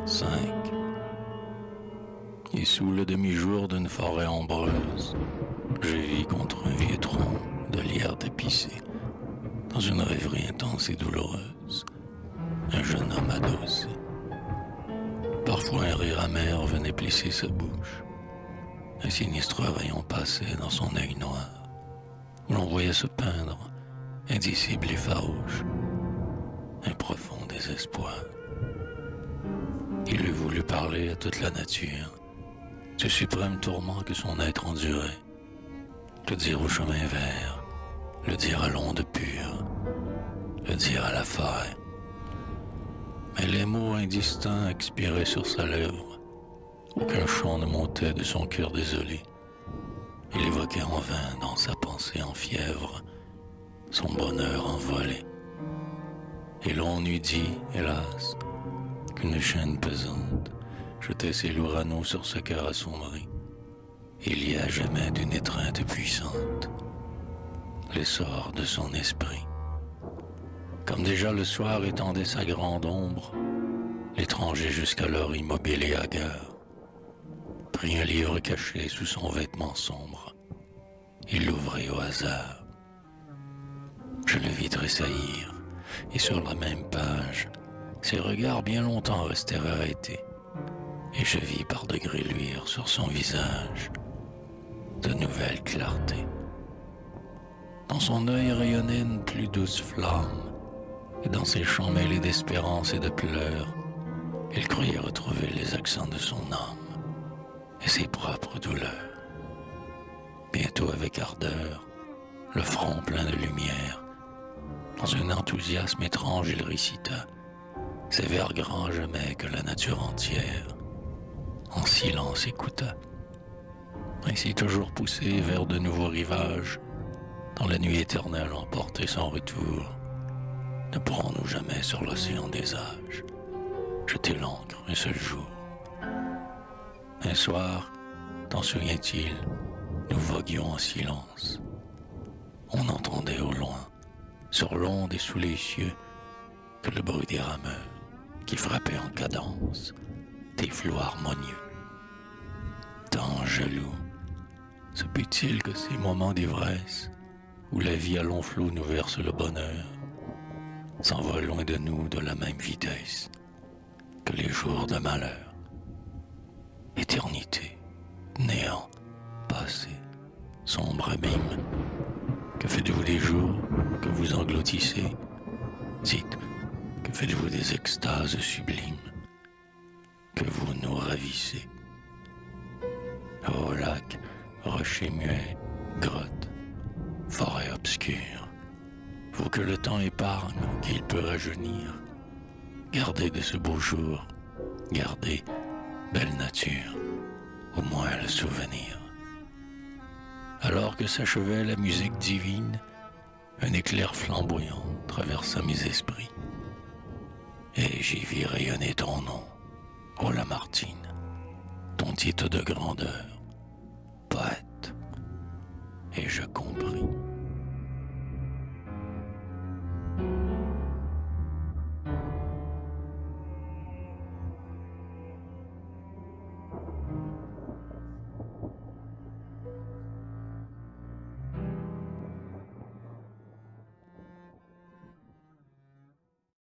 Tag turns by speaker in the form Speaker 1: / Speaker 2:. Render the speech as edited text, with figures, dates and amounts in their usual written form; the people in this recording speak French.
Speaker 1: 5. Et sous le demi-jour d'une forêt ombreuse, je vis contre un vieux tronc de lierre tapissé, dans une rêverie intense et douloureuse, un jeune homme adossé. Parfois un rire amer venait plisser sa bouche. Un sinistre rayon passait dans son œil noir, où l'on voyait se peindre, indicible et farouche, un profond désespoir. Il eût voulu parler à toute la nature, du suprême tourment que son être endurait, le dire au chemin vert, le dire à l'onde pure, le dire à la faille. Mais les mots indistincts expiraient sur sa lèvre. Aucun chant ne montait de son cœur désolé. Il évoquait en vain dans sa pensée en fièvre son bonheur envolé. Et l'on eût dit, hélas, qu'une chaîne pesante jetait ses lourds anneaux sur ce cœur assombri. Il y a jamais d'une étreinte puissante l'essor de son esprit. Comme déjà le soir étendait sa grande ombre, l'étranger jusqu'alors immobile et hagard prit un livre caché sous son vêtement sombre. Il l'ouvrit au hasard. Je le vis tressaillir, et sur la même page, ses regards bien longtemps restèrent arrêtés, et je vis par degrés luire sur son visage de nouvelles clartés. Dans son œil rayonnait une plus douce flamme, et dans ses chants mêlés d'espérance et de pleurs, il croyait retrouver les accents de son âme et ses propres douleurs. Bientôt avec ardeur, le front plein de lumière, dans un enthousiasme étrange il récita ces vers grands jamais que la nature entière en silence écouta. Ainsi toujours poussé vers de nouveaux rivages, dans la nuit éternelle emporter son retour, ne pourrons-nous jamais sur l'océan des âges jeter l'ancre un seul jour? Un soir, t'en souviens-t-il, nous voguions en silence. On entendait au loin, sur l'onde et sous les cieux, que le bruit des rameurs qui frappaient en cadence des flots harmonieux. Tant jaloux, se peut-il que ces moments d'ivresse, où la vie à long flot nous verse le bonheur, s'envolent loin de nous de la même vitesse que les jours de malheur? Éternité, néant, passé, sombre abîme, que faites-vous des jours que vous engloutissez? Dites, que faites-vous des extases sublimes que vous nous ravissez? Ô lac, rocher muet, grotte, forêt obscure, vous que le temps épargne, qu'il peut rajeunir, gardez de ce beau jour, gardez, belle nature, au moins le souvenir. Alors que s'achevait la musique divine, un éclair flamboyant traversa mes esprits, et j'y vis rayonner ton nom, ô Lamartine, ton titre de grandeur, poète, et je compris.